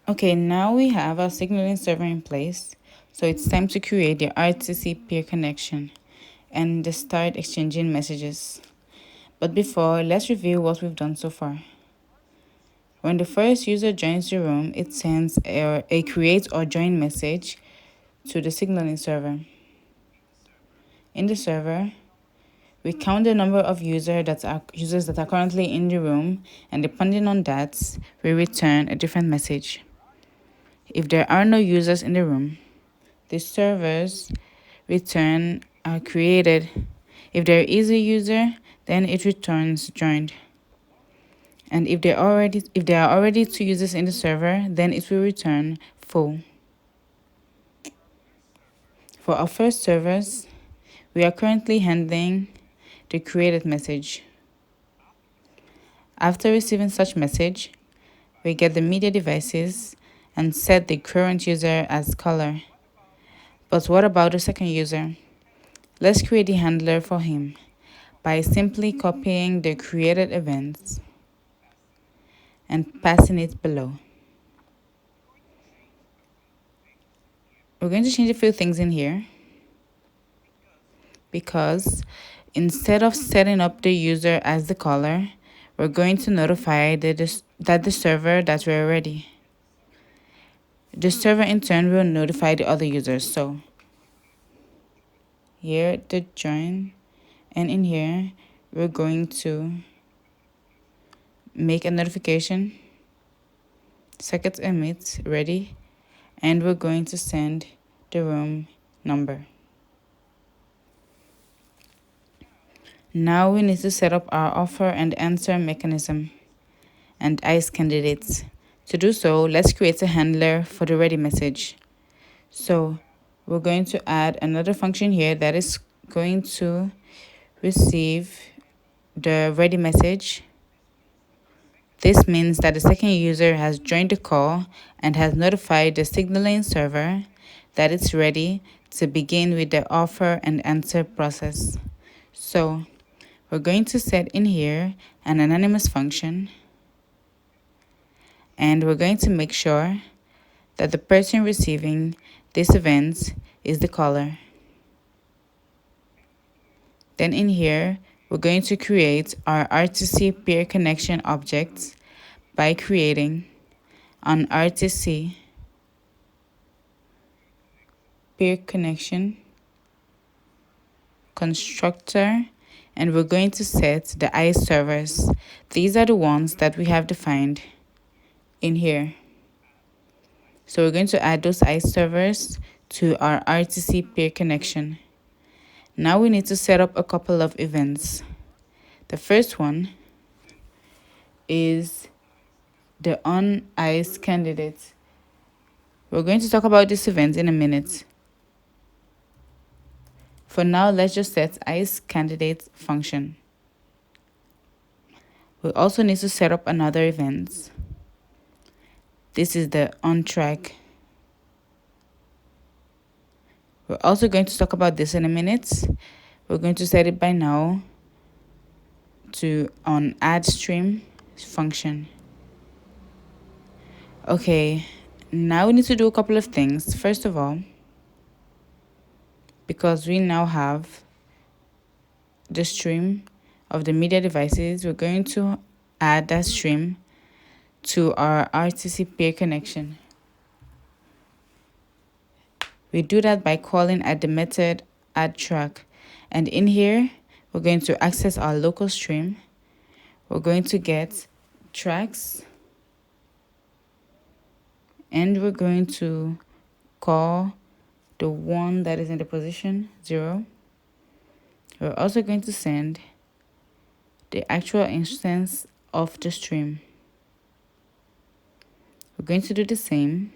Okay, now we have our signaling server in place. So it's time to create the RTC peer connection and start exchanging messages. But before, let's review what we've done so far. When the first user joins the room, it sends a create or join message to the signaling server. In the server, we count the number of users that are currently in the room, and depending on that, we return a different message. If there are no users in the room, the servers return are created. If there is a user, then it returns joined. And if there are already two users in the server, then it will return full. For our first servers, we are currently handling the created message. After receiving such message, we get the media devices and set the current user as caller. But what about the second user? Let's create the handler for him by simply copying the created events and passing it below. We're going to change a few things in here because instead of setting up the user as the caller, we're going to notify that the server that we're ready. The server in turn will notify the other users. So here the join, and in here we're going to make a notification, circuit emit ready, and we're going to send the room number. Now we need to set up our offer and answer mechanism and ICE candidates. To do so, let's create a handler for the ready message. So we're going to add another function here that is going to receive the ready message. This means that the second user has joined the call and has notified the signaling server that it's ready to begin with the offer and answer process. So we're going to set in here an anonymous function, and we're going to make sure that the person receiving this event is the caller. Then in here, we're going to create our RTC peer connection object by creating an RTC peer connection constructor, and we're going to set the ICE servers. These are the ones that we have defined in here. So we're going to add those ICE servers to our RTC peer connection. Now we need to set up a couple of events. The first one is the on ICE candidate. We're going to talk about this event in a minute. For now, let's just set ICE candidate function. We also need to set up another event. This is the on track. We're also going to talk about this in a minute. We're going to set it by now to on add stream function. Okay, now we need to do a couple of things. First of all, because we now have the stream of the media devices, we're going to add that stream to our RTC connection. We do that by calling at the method add track, and in here we're going to access our local stream. We're going to get tracks, and we're going to call the one that is in the position 0. We're also going to send the actual instance of the stream. We're going to do the same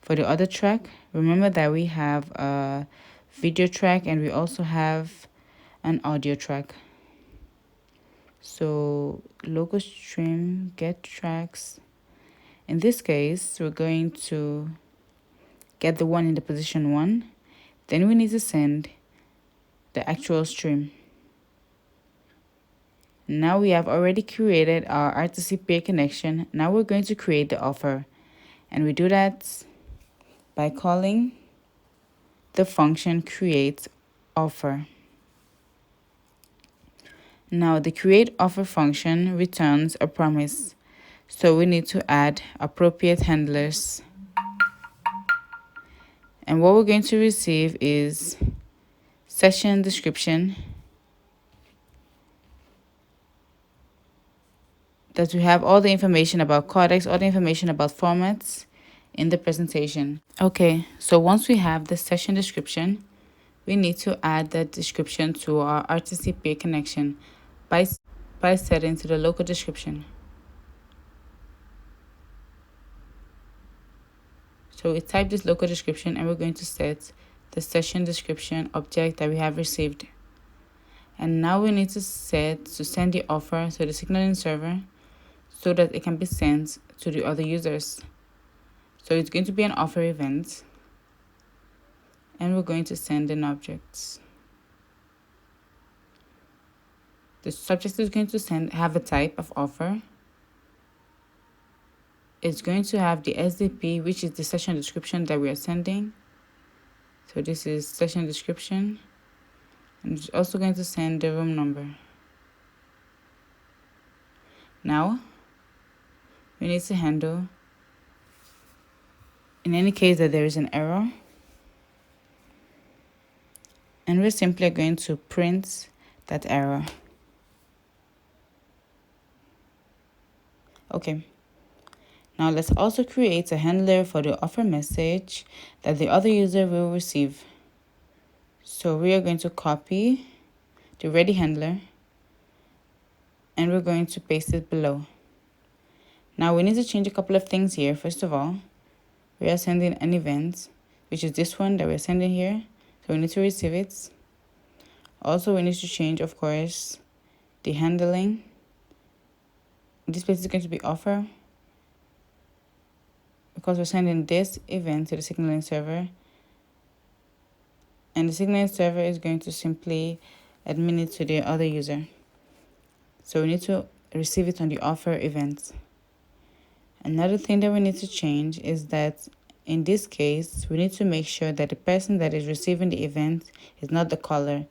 for the other track. Remember that we have a video track and we also have an audio track. So local stream get tracks. In this case, we're going to get the one in the position 1. Then we need to send the actual stream. Now we have already created our RTC peer connection. Now we're going to create the offer. And we do that by calling the function create offer. Now the create offer function returns a promise, so we need to add appropriate handlers. And what we're going to receive is session description, that we have all the information about codecs, all the information about formats in the presentation. Okay, so once we have the session description, we need to add that description to our RTCPeerConnection by setting to the local description. So we type this local description and we're going to set the session description object that we have received. And now we need to set to send the offer to the signaling server so that it can be sent to the other users. So it's going to be an offer event, and we're going to send an object. The subject is going to have a type of offer. It's going to have the SDP, which is the session description that we are sending. So this is session description. And it's also going to send the room number. Now, we need to handle, in any case that there is an error, and we're simply going to print that error. Okay. Now let's also create a handler for the offer message that the other user will receive. So we are going to copy the ready handler and we're going to paste it below. Now we need to change a couple of things here. First of all, we are sending an event, which is this one that we're sending here. So we need to receive it. Also, we need to change, of course, the handling. This place is going to be offer, because we're sending this event to the signaling server. And the signaling server is going to simply admin it to the other user. So we need to receive it on the offer event. Another thing that we need to change is that in this case, we need to make sure that the person that is receiving the event is not the caller.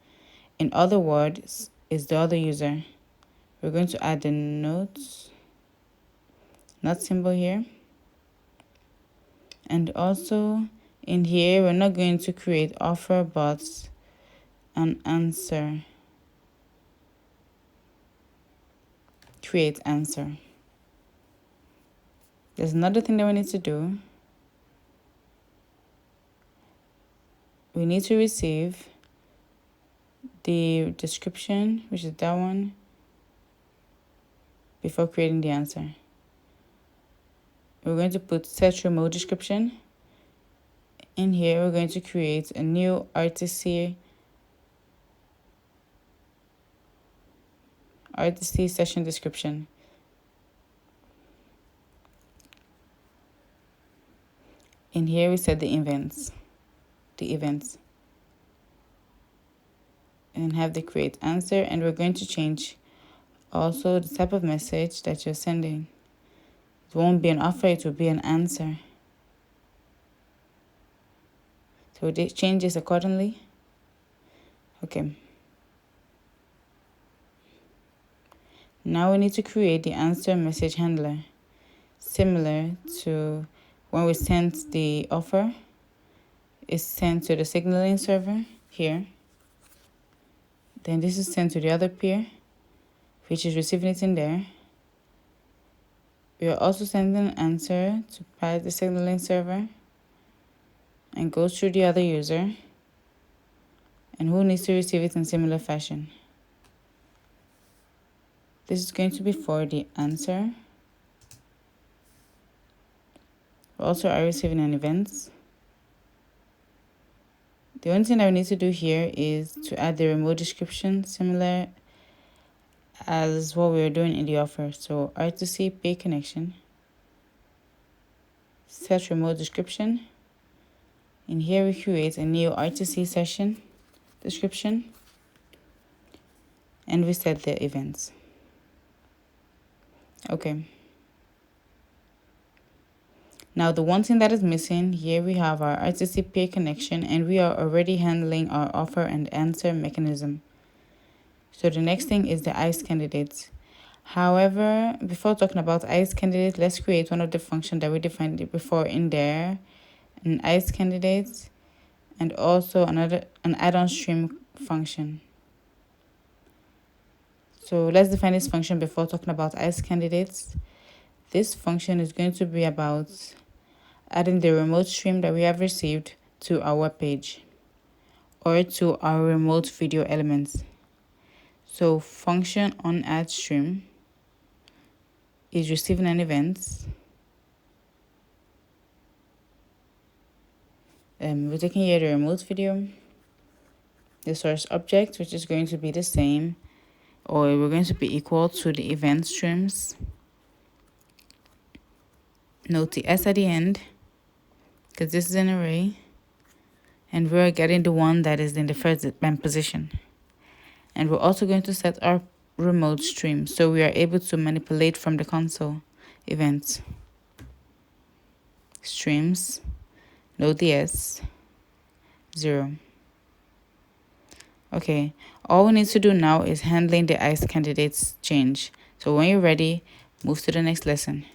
In other words, is the other user. We're going to add the not symbol here. And also in here, we're not going to create offer, but an answer. Create answer. There's another thing that we need to do. We need to receive the description, which is that one, before creating the answer. We're going to put set remote description. In here, we're going to create a new RTC session description. In here, we set the events, and have the create answer. And we're going to change also the type of message that you're sending. It won't be an offer, it will be an answer. So we change this accordingly. Okay. Now we need to create the answer message handler, similar to when we sent the offer. It's sent to the signaling server here. Then this is sent to the other peer, which is receiving it in there. We are also sending an answer to pass the signaling server and goes through the other user, and who needs to receive it in similar fashion. This is going to be for the answer. We also are receiving an event. The only thing that we need to do here is to add the remote description, similar as what we were doing in the offer. So RTCPeerConnection, set remote description. In here, we create a new RTC session description, and we set the events. Okay. Now, the one thing that is missing here, we have our RTC peer connection, and we are already handling our offer and answer mechanism. So the next thing is the ICE candidates. However, before talking about ICE candidates, let's create one of the functions that we defined before in there, an ICE candidates, and also an add-on stream function. So let's define this function before talking about ICE candidates. This function is going to be about adding the remote stream that we have received to our web page or to our remote video elements. So function on add stream is receiving an event. We're taking here the remote video, the source object, which is going to be the same, or we're going to be equal to the event streams. Note the S at the end, because this is an array, and we're getting the one that is in the first position. And we're also going to set our remote stream, so we are able to manipulate from the console events. Streams, note the S, 0. Okay, all we need to do now is handling the ICE candidates change. So when you're ready, move to the next lesson.